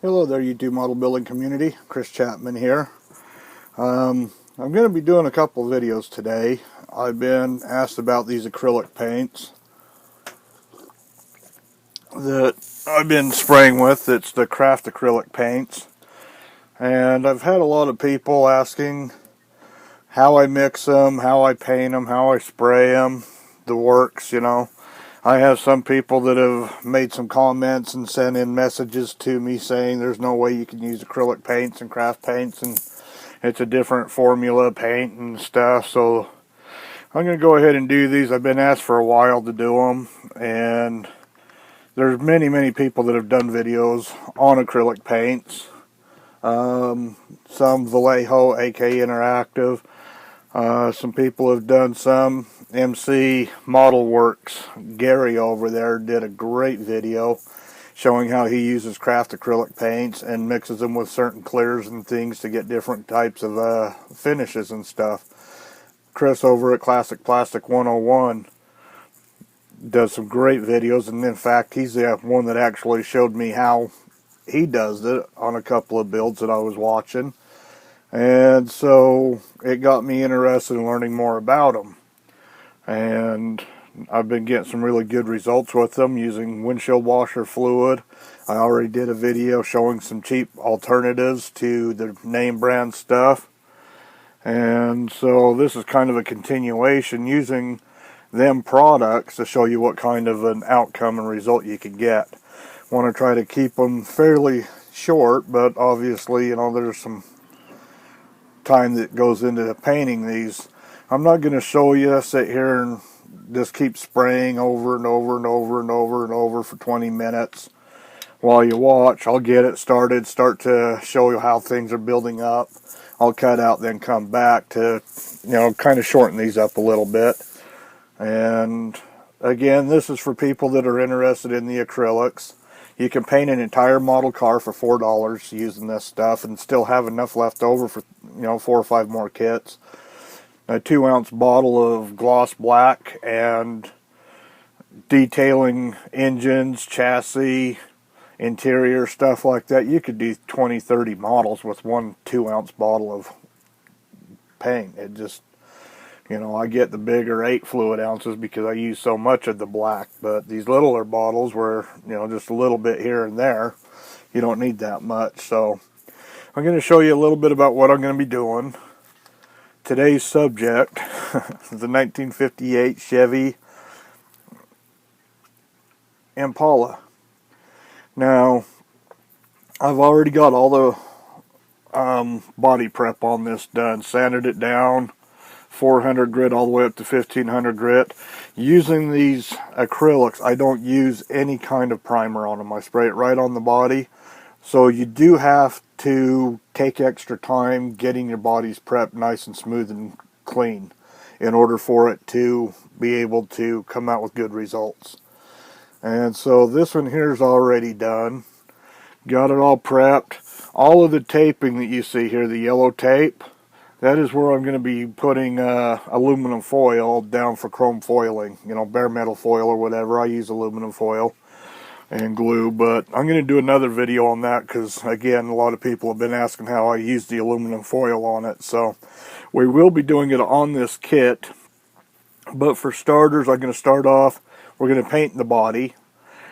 Hello there, YouTube model building community. Chris Chapman here. I'm going to be doing a couple videos today. I've been asked about these acrylic paints that I've been spraying with. It's the craft acrylic paints. And I've had a lot of people asking how I mix them, how I paint them, how I spray them, the works, you know. I have some people that have made some comments and sent in messages to me saying there's no way you can use acrylic paints and craft paints and it's a different formula paint and stuff. So I'm going to go ahead and do these. I've been asked for a while to do them, and there's many people that have done videos on acrylic paints. Some Vallejo, AK Interactive. Some people have done some. MC Model Works, Gary over there, did a great video showing how he uses craft acrylic paints and mixes them with certain clears and things to get different types of finishes and stuff. Chris over at Classic Plastic 101 does some great videos, and in fact he's the one that actually showed me how he does it on a couple of builds that I was watching. And so it got me interested in learning more about them. And I've been getting some really good results with them using windshield washer fluid. I already did a video showing some cheap alternatives to the name brand stuff. And so this is kind of a continuation using them products to show you what kind of an outcome and result you can get. Want to try to keep them fairly short, but obviously, you know, there's some time that goes into painting these. I'm not going to show you, sit here and just keep spraying over and over and over and over and over for 20 minutes while you watch. I'll get it started, start to show you how things are building up. I'll cut out, then come back to, you know, kind of shorten these up a little bit. And again, this is for people that are interested in the acrylics. You can paint an entire model car for $4 using this stuff and still have enough left over for, you know, 4 or 5 more kits. A 2-ounce bottle of gloss black and detailing engines, chassis, interior, stuff like that. You could do 20-30 models with one 2-ounce bottle of paint. It just, you know, I get the bigger 8 fluid ounces because I use so much of the black, but these littler bottles were, you know, just a little bit here and there. You don't need that much. So I'm going to show you a little bit about what I'm going to be doing. Today's subject is the 1958 Chevy Impala. Now, I've already got all the body prep on this done. Sanded it down, 400 grit all the way up to 1500 grit. Using these acrylics, I don't use any kind of primer on them. I spray it right on the body. So you do have to take extra time getting your bodies prepped nice and smooth and clean in order for it to be able to come out with good results. And so this one here is already done. Got it all prepped. All of the taping that you see here, the yellow tape, that is where I'm going to be putting aluminum foil down for chrome foiling. You know, bare metal foil or whatever. I use aluminum foil and glue, but I'm going to do another video on that because, again, a lot of people have been asking how I use the aluminum foil on it. So we will be doing it on this kit, but for starters, I'm going to start off, we're going to paint the body,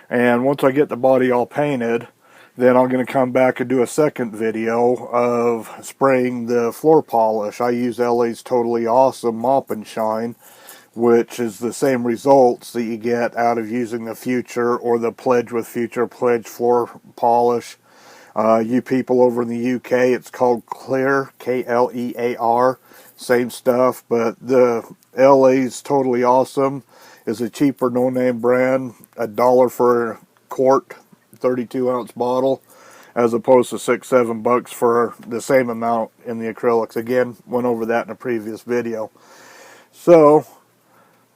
and once I get the body all painted, then I'm going to come back and do a second video of spraying the floor polish. I use LA's Totally Awesome Mop and Shine, which is the same results that you get out of using the Future or the Pledge with Future Pledge floor polish. You people over in the UK, it's called Clear, K-L-E-A-R, same stuff, but the LA's Totally Awesome is a cheaper no-name brand, $1 for a quart, 32-ounce bottle, as opposed to $6-7 for the same amount in the acrylics. Again, went over that in a previous video. So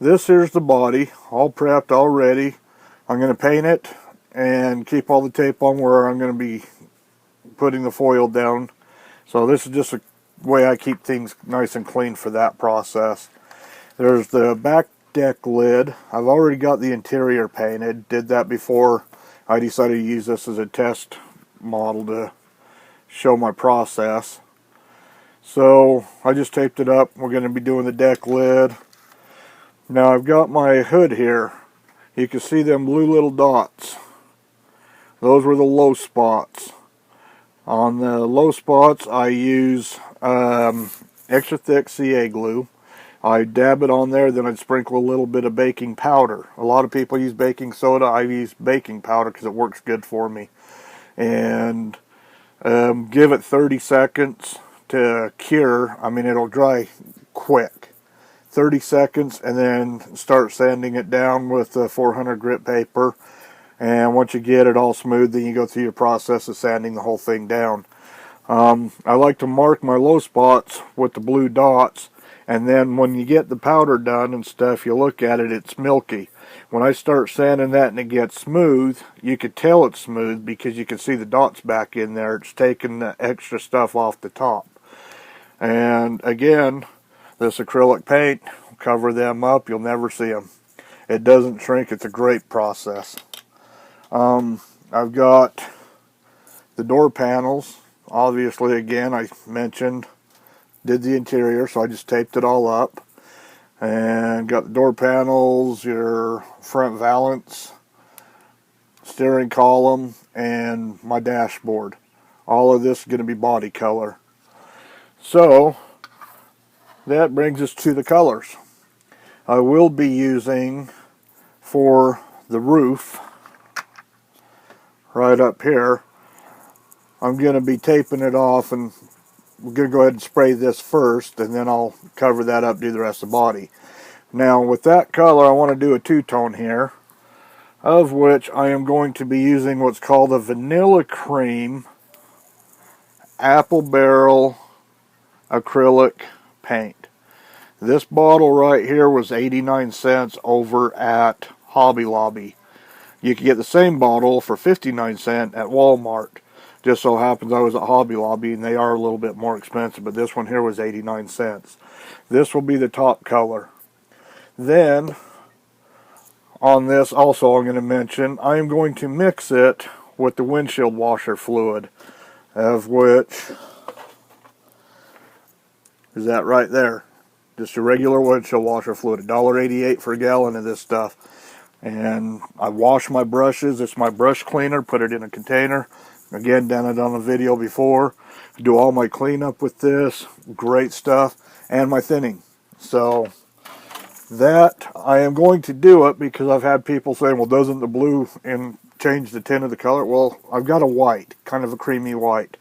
this here's the body, all prepped, all ready. I'm going to paint it and keep all the tape on where I'm going to be putting the foil down. So this is just a way I keep things nice and clean for that process. There's the back deck lid. I've already got the interior painted. Did that before I decided to use this as a test model to show my process. So I just taped it up. We're going to be doing the deck lid. Now I've got my hood here. You can see them blue little dots. Those were the low spots. On the low spots I use extra thick CA glue. I dab it on there, then I'd sprinkle a little bit of baking powder. A lot of people use baking soda. I use baking powder because it works good for me. And give it 30 seconds to cure. I mean, it'll dry quick. 30 seconds, and then start sanding it down with 400 grit paper. And once you get it all smooth, then you go through your process of sanding the whole thing down. I like to mark my low spots with the blue dots, and then when you get the powder done and stuff, you look at it, it's milky. When I start sanding that and it gets smooth, you could tell it's smooth because you can see the dots back in there. It's taking the extra stuff off the top. And again, this acrylic paint will cover them up. You'll never see them. It doesn't shrink. It's a great process. I've got the door panels. Obviously, again, I mentioned, did the interior, so I just taped it all up. And got the door panels, your front valance, steering column, and my dashboard. All of this is going to be body color. So, that brings us to the colors. I will be using, for the roof, right up here, I'm going to be taping it off, and we're going to go ahead and spray this first, and then I'll cover that up, do the rest of the body. Now, with that color, I want to do a two-tone here, of which I am going to be using what's called a Vanilla Cream Apple Barrel acrylic paint. This bottle right here was 89 cents over at Hobby Lobby. You can get the same bottle for 59 cents at Walmart. Just so happens I was at Hobby Lobby, and they are a little bit more expensive, but this one here was 89 cents. This will be the top color. Then, on this also I'm going to mention, I am going to mix it with the windshield washer fluid, of which is that right there. Just a regular windshield washer fluid, $1.88 for a gallon of this stuff. And I wash my brushes. It's my brush cleaner. Put it in a container. Again, done it on a video before. Do all my cleanup with this. Great stuff. And my thinning. So that, I am going to do it because I've had people saying, well, doesn't the blue change the tint of the color? Well, I've got a white, kind of a creamy white.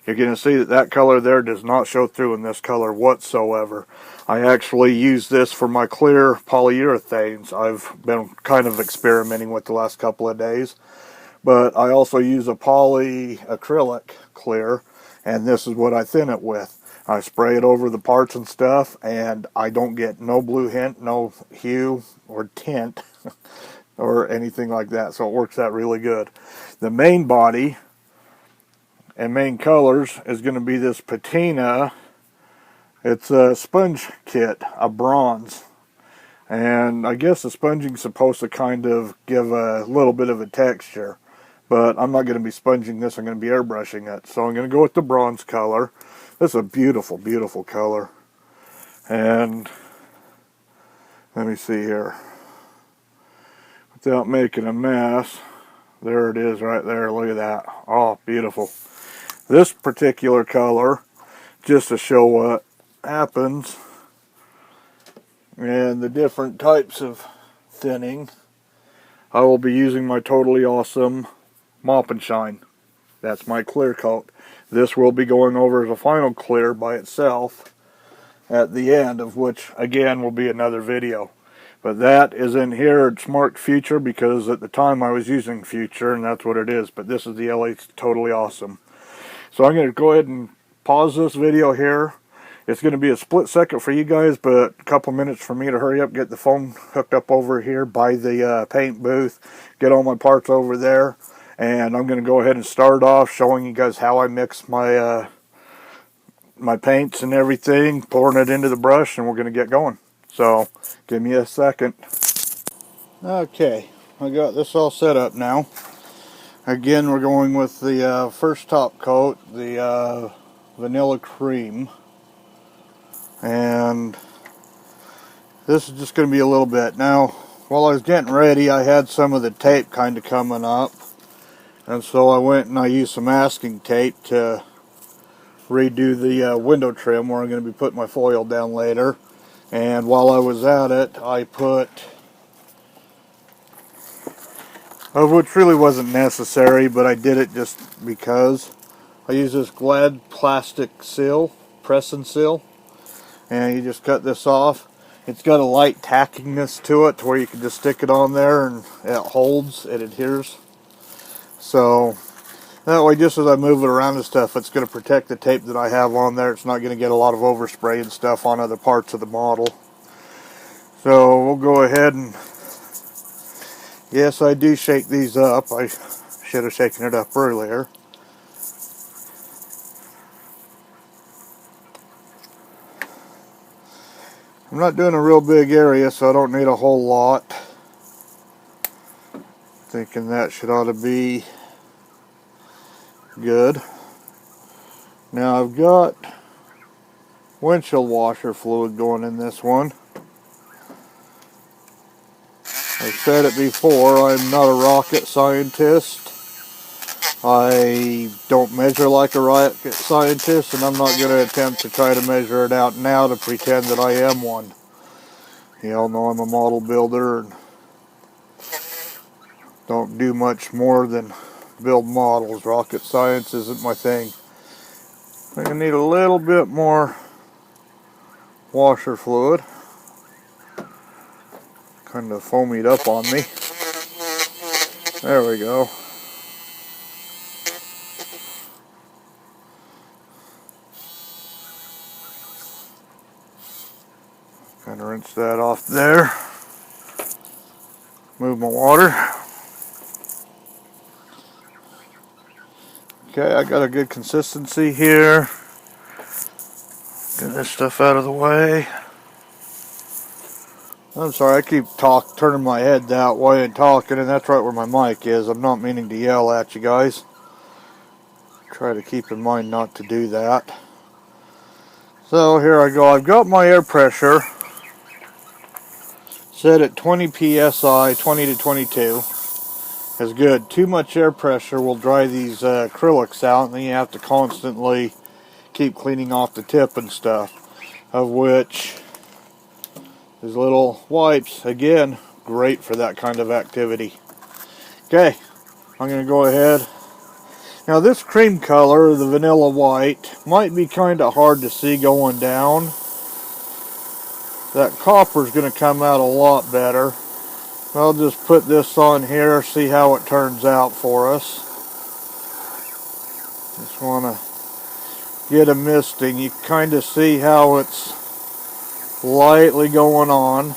You're going to see that that color there does not show through in this color whatsoever. I actually use this for my clear polyurethanes. I've been kind of experimenting with the last couple of days. But I also use a poly acrylic clear, and this is what I thin it with. I spray it over the parts and stuff, and I don't get no blue hint, no hue or tint or anything like that. So it works out really good. The main body and main colors is going to be this patina. It's a sponge kit, a bronze. And I guess the sponging is supposed to kind of give a little bit of a texture. But I'm not going to be sponging this, I'm going to be airbrushing it. So I'm going to go with the bronze color. This is a beautiful, beautiful color. And let me see here. Without making a mess, there it is right there, look at that. Oh, beautiful. This particular color, just to show what happens, and the different types of thinning, I will be using my Totally Awesome Mop and Shine. That's my clear coat. This will be going over as a final clear by itself at the end, of which again will be another video. But that is in here. It's marked Future because at the time I was using Future, and that's what it is. But this is the LA Totally Awesome. So I'm going to go ahead and pause this video here. It's going to be a split second for you guys, but a couple minutes for me to hurry up, get the phone hooked up over here by the paint booth, get all my parts over there, and I'm going to go ahead and start off showing you guys how I mix my my paints and everything, pouring it into the brush, and we're going to get going. So give me a second. Okay, I got this all set up now, Again, we're going with the first top coat, the vanilla cream, and this is just going to be a little bit. Now, while I was getting ready, I had some of the tape kind of coming up, and so I went and I used some masking tape to redo the window trim where I'm going to be putting my foil down later. And while I was at it, I put, which really wasn't necessary, but I did it just because. I use this Glad plastic seal, press and seal, and you just cut this off. It's got a light tackiness to it to where you can just stick it on there and it holds, it adheres. So that way, just as I move it around and stuff, it's going to protect the tape that I have on there. It's not going to get a lot of overspray and stuff on other parts of the model. So we'll go ahead and, yes, I do shake these up. I should have shaken it up earlier. I'm not doing a real big area, so I don't need a whole lot. Thinking that should ought to be good. Now I've got windshield washer fluid going in this one. I've said it before, I'm not a rocket scientist. I don't measure like a rocket scientist, and I'm not going to attempt to try to measure it out now to pretend that I am one. You all know I'm a model builder and don't do much more than build models. Rocket science isn't my thing. I'm going to need a little bit more washer fluid. Kind of foamied up on me. There we go. Kind of rinse that off there. Move my water. Okay, I got a good consistency here. Get this stuff out of the way. I'm sorry, I keep turning my head that way and talking, and that's right where my mic is. I'm not meaning to yell at you guys. Try to keep in mind not to do that. So here I go. I've got my air pressure set at 20 psi, 20 to 22. Is good. Too much air pressure will dry these acrylics out, and then you have to constantly keep cleaning off the tip and stuff, of which these little wipes, again, great for that kind of activity. Okay, I'm going to go ahead. Now this cream color, the vanilla white, might be kind of hard to see going down. That copper is going to come out a lot better. I'll just put this on here, see how it turns out for us. Just want to get a misting. You kind of see how it's lightly going on.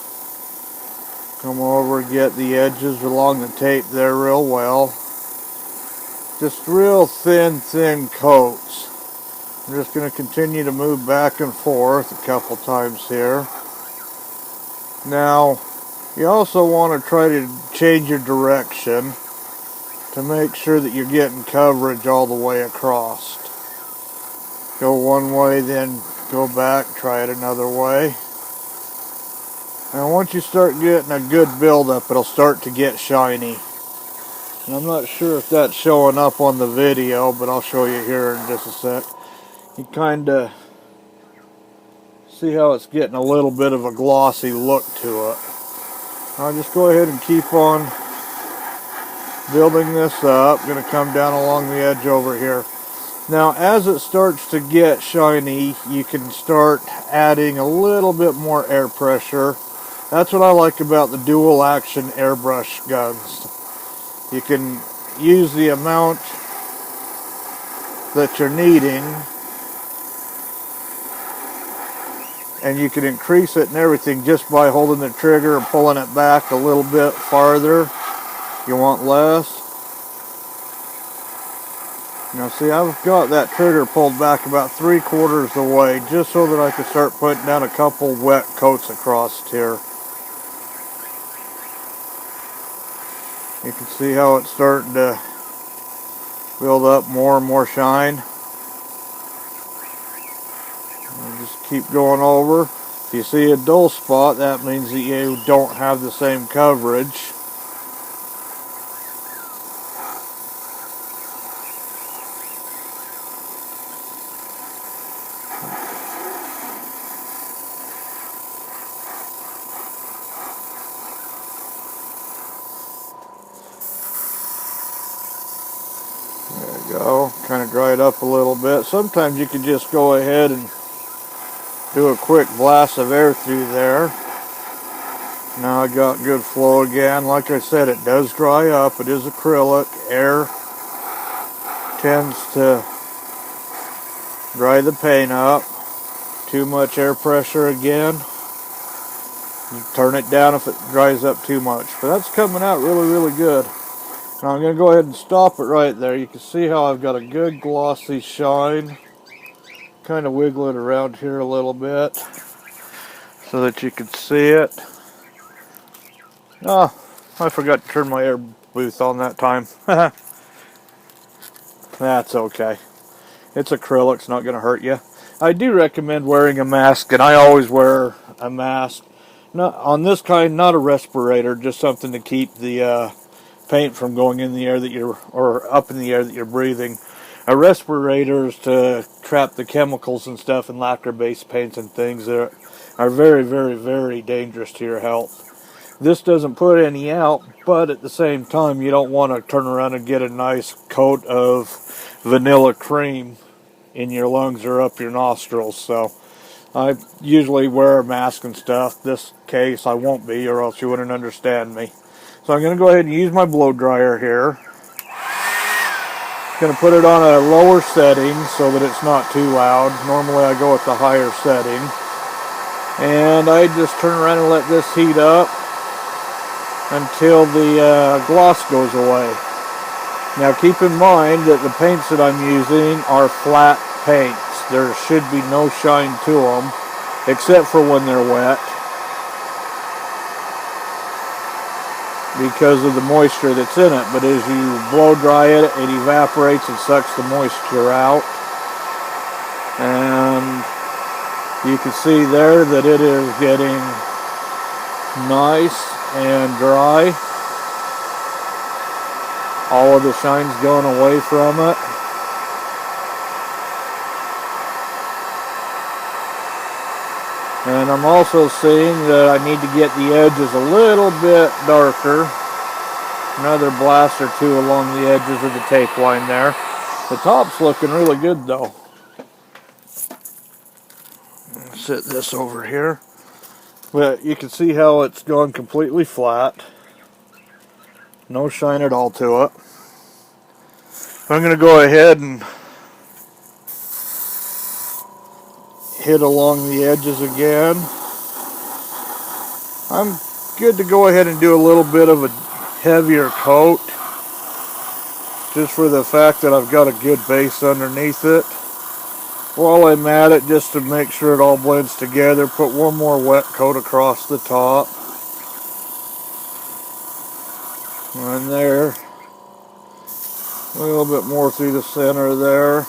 Come over and get the edges along the tape there real well. Just real thin coats. I'm just going to continue to move back and forth a couple times here. Now, you also want to try to change your direction to make sure that you're getting coverage all the way across. Go one way, then go back, try it another way. And once you start getting a good buildup, it'll start to get shiny. And I'm not sure if that's showing up on the video, but I'll show you here in just a sec. You kind of see how it's getting a little bit of a glossy look to it. I'll just go ahead and keep on building this up. I'm going to come down along the edge over here. Now, as it starts to get shiny, you can start adding a little bit more air pressure. That's what I like about the dual action airbrush guns. You can use the amount that you're needing, and you can increase it and everything just by holding the trigger and pulling it back a little bit farther. You want less. Now see, I've got that trigger pulled back about 3/4 of the way just so that I can start putting down a couple wet coats across here. You can see how it's starting to build up more and more shine. And just keep going over. If you see a dull spot, that means that you don't have the same coverage. Go, kind of dry it up a little bit. Sometimes you can just go ahead and do a quick blast of air through there. Now I got good flow again. Like I said, it does dry up. It is acrylic. Air tends to dry the paint up. Too much air pressure again, you turn it down if it dries up too much. But that's coming out really, really good. Now I'm going to go ahead and stop it right there. You can see how I've got a good glossy shine. Kind of wiggle it around here a little bit so that you can see it. Oh, I forgot to turn my air booth on that time. That's okay. It's acrylic, it's not going to hurt you. I do recommend wearing a mask, and I always wear a mask. Not on this kind, not a respirator, just something to keep the paint from going in the air that you're, or up in the air that you're breathing. A respirator is to trap the chemicals and stuff in lacquer-based paints and things that are very, very, very dangerous to your health. This doesn't put any out, but at the same time, you don't want to turn around and get a nice coat of vanilla cream in your lungs or up your nostrils. So I usually wear a mask and stuff. This case, I won't be, or else you wouldn't understand me. So I'm going to go ahead and use my blow dryer here. Going to put it on a lower setting so that it's not too loud. Normally I go with the higher setting. And I just turn around and let this heat up until the gloss goes away. Now keep in mind that the paints that I'm using are flat paints. There should be no shine to them except for when they're wet, because of the moisture that's in it. But as you blow dry it, it evaporates and sucks the moisture out. And you can see there that it is getting nice and dry. All of the shine's going away from it. And I'm also seeing that I need to get the edges a little bit darker. Another blast or two along the edges of the tape line there. The top's looking really good though. Set this over here. But you can see how it's gone completely flat. No shine at all to it. I'm going to go ahead and hit along the edges again. I'm good to go ahead and do a little bit of a heavier coat, just for the fact that I've got a good base underneath it. While I'm at it, just to make sure it all blends together, put one more wet coat across the top. And there. A little bit more through the center there.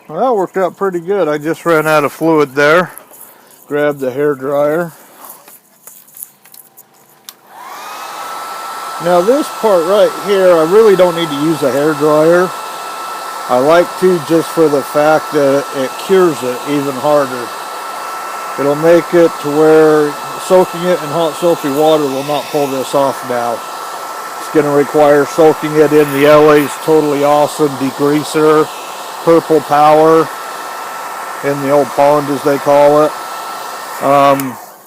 Well, that worked out pretty good. I just ran out of fluid there. Grabbed the hairdryer. Now this part right here, I really don't need to use a hairdryer. I like to, just for the fact that it cures it even harder. It'll make it to where soaking it in hot soapy water will not pull this off now. It's going to require soaking it in the LA's Totally Awesome degreaser, Purple Power, in the old pond as they call it.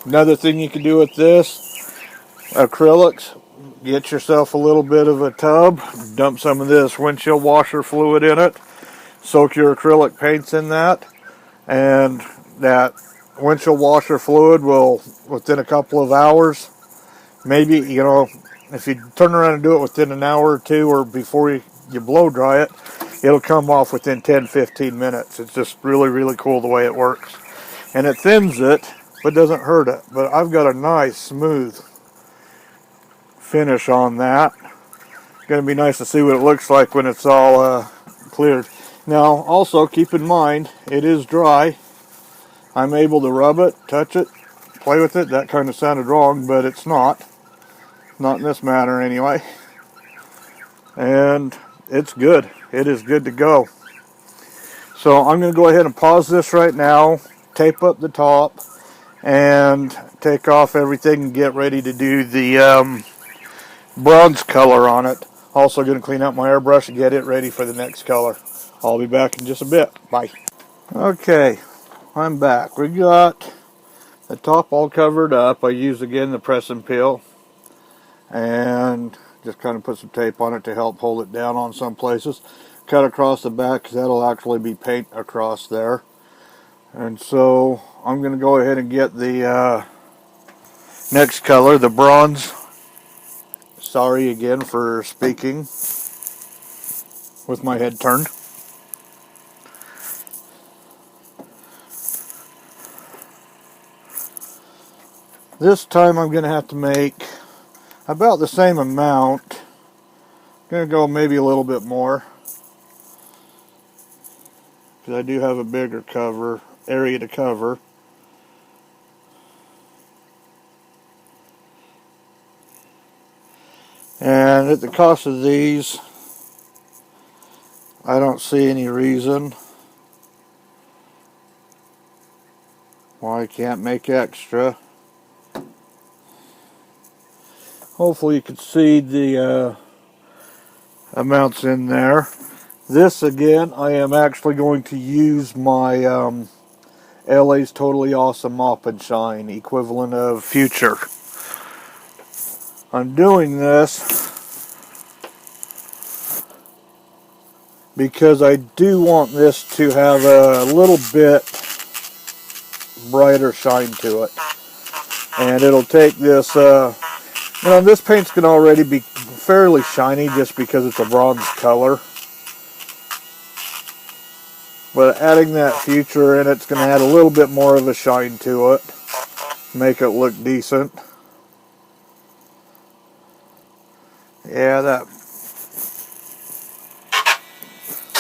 Another thing you can do with this, acrylics, get yourself a little bit of a tub, dump some of this windshield washer fluid in it, soak your acrylic paints in that, and that windshield washer fluid will, within a couple of hours, maybe, you know, if you turn around and do it within an hour or two, or before you blow dry it, it'll come off within 10-15 minutes. It's just really, really cool the way it works. And it thins it, but doesn't hurt it. But I've got a nice, smooth finish on that. going to be nice to see what it looks like when it's all cleared. Now, also keep in mind, it is dry. I'm able to rub it, touch it, play with it. That kind of sounded wrong, but it's not. Not in this manner anyway. And it's good. It is good to go. So I'm going to go ahead and pause this right now, tape up the top, and take off everything and get ready to do the bronze color on it. Also going to clean out my airbrush and get it ready for the next color. I'll be back in just a bit. Bye. Okay, I'm back. We got the top all covered up. I used again the press and peel and just kind of put some tape on it to help hold it down on some places. Cut across the back because that'll actually be paint across there. And so I'm going to go ahead and get the next color, the bronze. Sorry again for speaking with my head turned. This time I'm going to have to make about the same amount. I'm going to go maybe a little bit more, because I do have a bigger area to cover. And at the cost of these, I don't see any reason why I can't make extra. Hopefully you can see the amounts in there. This again, I am actually going to use my LA's Totally Awesome Mop and Shine, equivalent of Future. I'm doing this because I do want this to have a little bit brighter shine to it. And it'll take this, this paint's going to already be fairly shiny just because it's a bronze color. But adding that Future in it's going to add a little bit more of a shine to it. Make it look decent. Yeah, that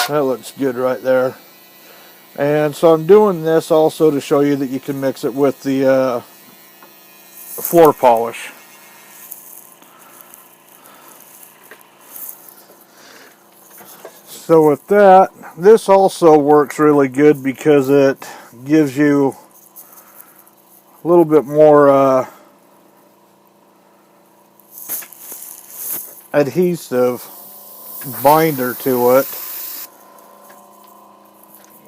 looks good right there. And so I'm doing this also to show you that you can mix it with the floor polish. So with that, this also works really good because it gives you a little bit more adhesive binder to it.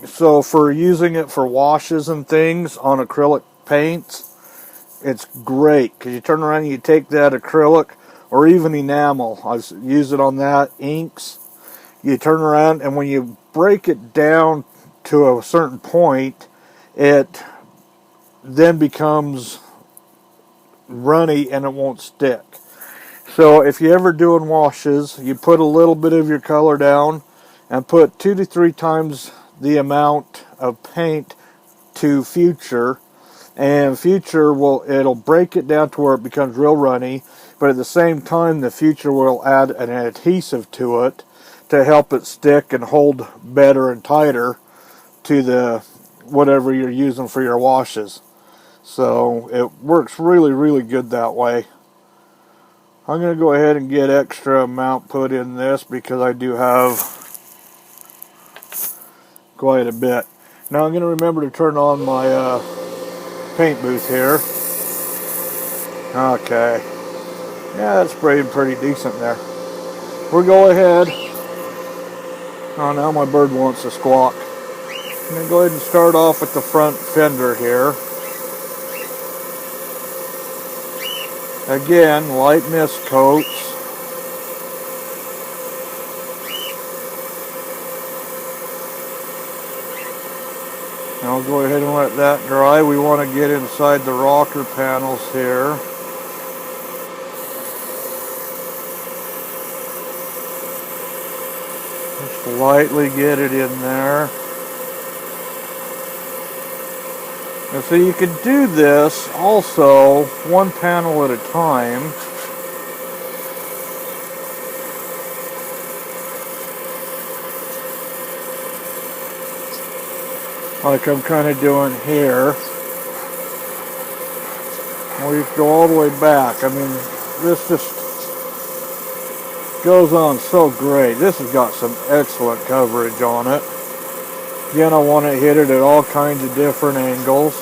So for using it for washes and things on acrylic paints, it's great because you turn around and you take that acrylic or even enamel. I use it on that, inks. You turn around and when you break it down to a certain point, it then becomes runny and it won't stick. So if you're ever doing washes, you put a little bit of your color down and put 2 to 3 times the amount of paint to Future, and Future it'll break it down to where it becomes real runny, but at the same time the Future will add an adhesive to it to help it stick and hold better and tighter to the whatever you're using for your washes. So it works really, really good that way. I'm going to go ahead and get extra amount put in this because I do have quite a bit. Now I'm going to remember to turn on my paint booth here. Okay. Yeah, that's spraying pretty decent there. We'll go ahead. Oh, now my bird wants to squawk. I'm going to go ahead and start off with the front fender here. Again, light mist coats. I'll go ahead and let that dry. We want to get inside the rocker panels here. Just lightly get it in there. And so you can do this also one panel at a time. like I'm kind of doing here. Or you can go all the way back. I mean, this just goes on so great. This has got some excellent coverage on it. Again, I want to hit it at all kinds of different angles.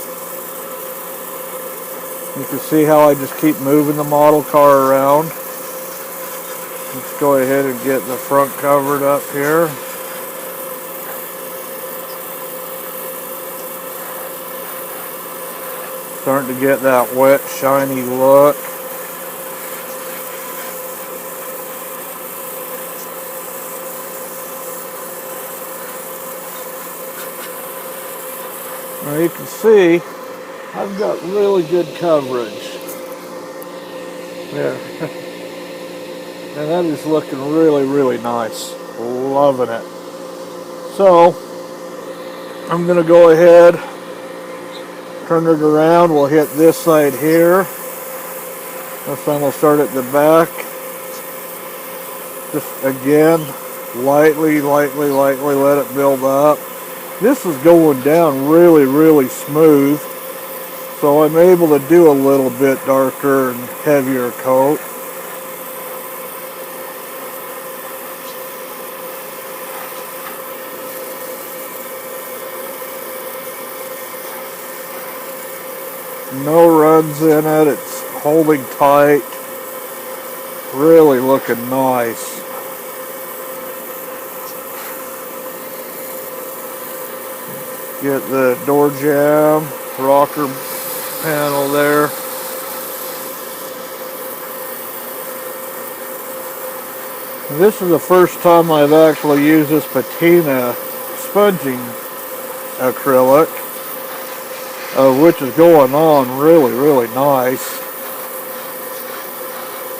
You can see how I just keep moving the model car around. Let's go ahead and get the front covered up here. Starting to get that wet, shiny look. Now you can see I've got really good coverage. There. And that is looking really, really nice. Loving it. So, I'm going to go ahead, turn it around. We'll hit this side here. This time we'll start at the back. Just again, lightly let it build up. This is going down really, really smooth. So I'm able to do a little bit darker and heavier coat. No runs in it, it's holding tight, really looking nice. Get the door jamb, rocker panel there. This is the first time I've actually used this patina sponging acrylic. Which is going on really, really nice.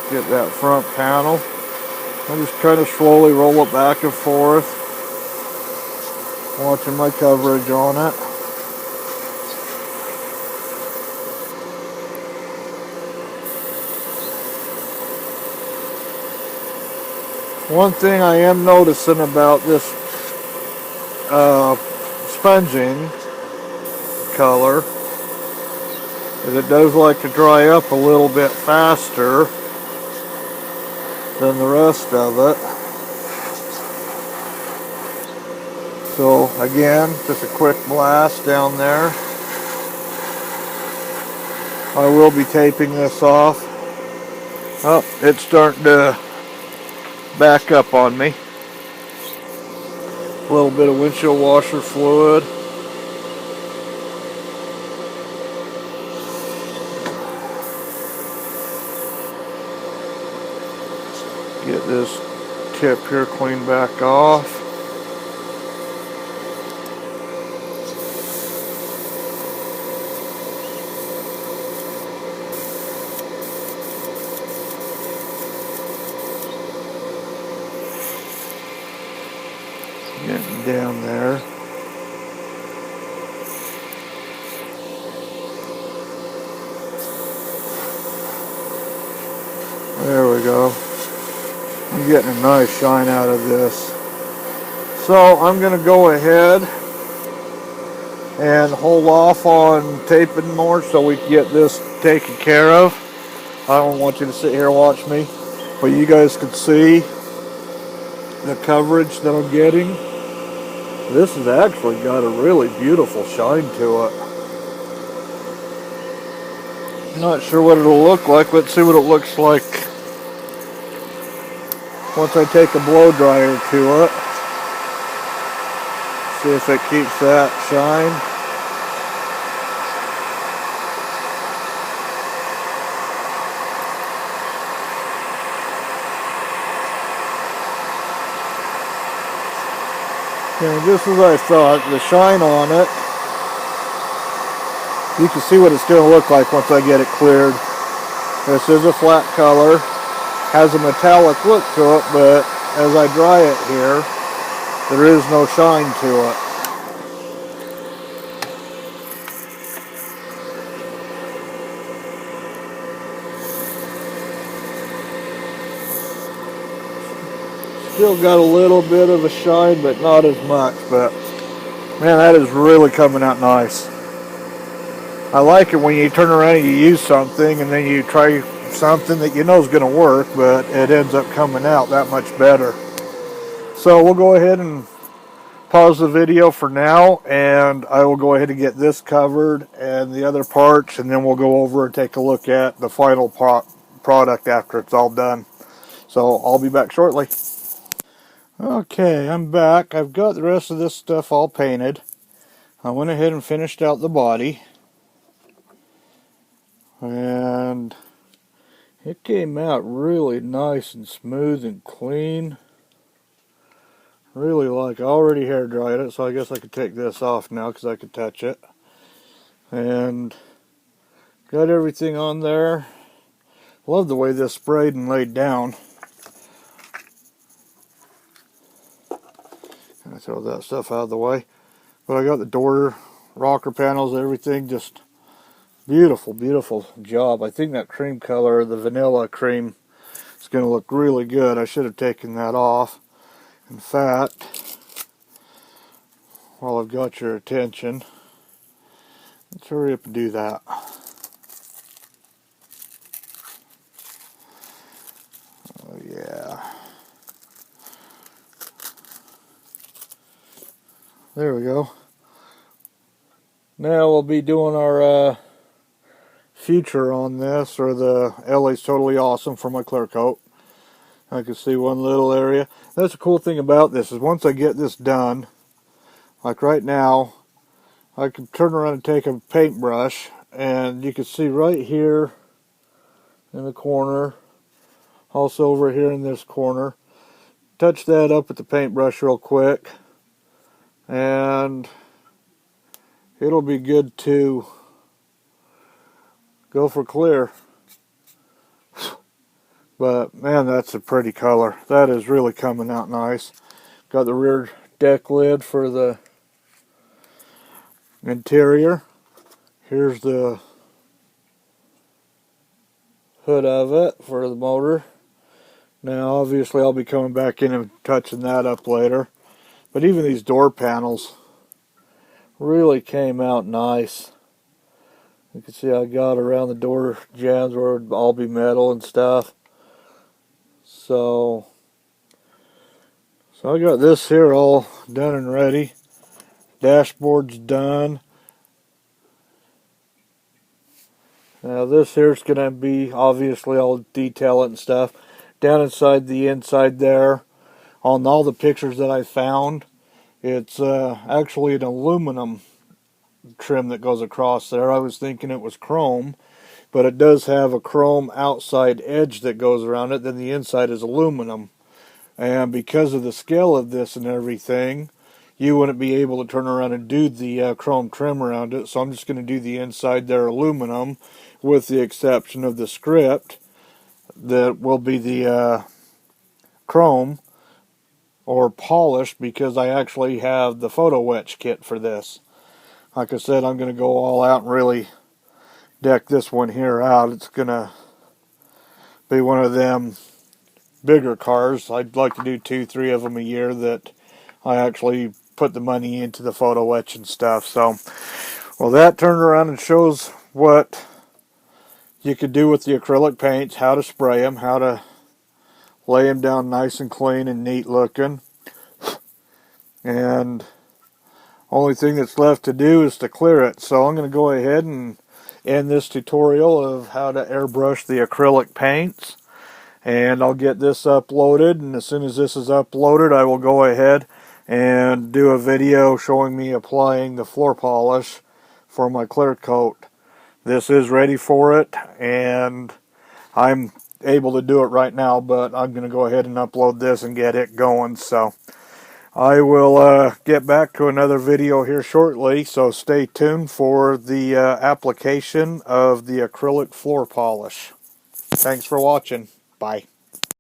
Get that front panel. I just kind of slowly roll it back and forth, watching my coverage on it. One thing I am noticing about this sponging color is it does like to dry up a little bit faster than the rest of it. So again, just a quick blast down there. I will be taping this off. Oh, it's starting to back up on me. A little bit of windshield washer fluid. Get this tip here cleaned back off. Getting down there. There we go. I'm getting a nice shine out of this. So I'm going to go ahead and hold off on taping more so we can get this taken care of. I don't want you to sit here and watch me, but you guys can see the coverage that I'm getting. This has actually got a really beautiful shine to it. Not sure what it'll look like. Let's see what it looks like once I take a blow dryer to it. See if it keeps that shine. And just as I thought, the shine on it, you can see what it's going to look like once I get it cleared. This is a flat color, has a metallic look to it, but as I dry it here, there is no shine to it. Still got a little bit of a shine, but not as much. But Man, that is really coming out nice. I like it when you turn around and you use something and then you try something that you know is going to work, but it ends up coming out that much better. So we'll go ahead and pause the video for now, and I will go ahead and get this covered and the other parts, and then we'll go over and take a look at the final product after it's all done. So I'll be back shortly. Okay, I'm back. I've got the rest of this stuff all painted. I went ahead and finished out the body, and it came out really nice and smooth and clean. Really like. I already hair dried it, so I guess I could take this off now because I could touch it. And got everything on there. Love the way this sprayed and laid down. Gonna throw that stuff out of the way. But I got the door rocker panels, everything, just beautiful, beautiful job. I think that cream color, the vanilla cream, is going to look really good. I should have taken that off. In fact, while I've got your attention, let's hurry up and do that. Oh yeah. There we go. Now we'll be doing our future on this, or the LA's Totally Awesome for my clear coat. I can see one little area. That's the cool thing about this, is once I get this done, like right now, I can turn around and take a paintbrush, and you can see right here in the corner, also over here in this corner, touch that up with the paintbrush real quick, and it'll be good to go for clear. But man, that's a pretty color. That is really coming out nice. Got the rear deck lid for the interior. Here's the hood of it for the motor. Now obviously I'll be coming back in and touching that up later. But even these door panels really came out nice. You can see I got around the door jambs where it would all be metal and stuff. So I got this here all done and ready. Dashboard's done. Now this here's going to be, obviously I'll detail it and stuff. Down inside the inside there, on all the pictures that I found, it's actually an aluminum trim that goes across there. I was thinking it was chrome, but it does have a chrome outside edge that goes around it. Then the inside is aluminum. And because of the scale of this and everything, you wouldn't be able to turn around and do the chrome trim around it. So I'm just going to do the inside there aluminum, with the exception of the script that will be the chrome or polished, because I actually have the photo etch kit for this. Like I said, I'm going to go all out and really deck this one here out. It's going to be one of them bigger cars. I'd like to do 2-3 of them a year that I actually put the money into the photo etch and stuff. So, well, that turned around and shows what you could do with the acrylic paints, how to spray them, how to lay them down nice and clean and neat looking. And only thing that's left to do is to clear it. So I'm going to go ahead and end this tutorial of how to airbrush the acrylic paints. And I'll get this uploaded, and as soon as this is uploaded, I will go ahead and do a video showing me applying the floor polish for my clear coat. This is ready for it, and I'm able to do it right now, but I'm going to go ahead and upload this and get it going. So I will get back to another video here shortly, so stay tuned for the application of the acrylic floor polish. Thanks for watching. Bye.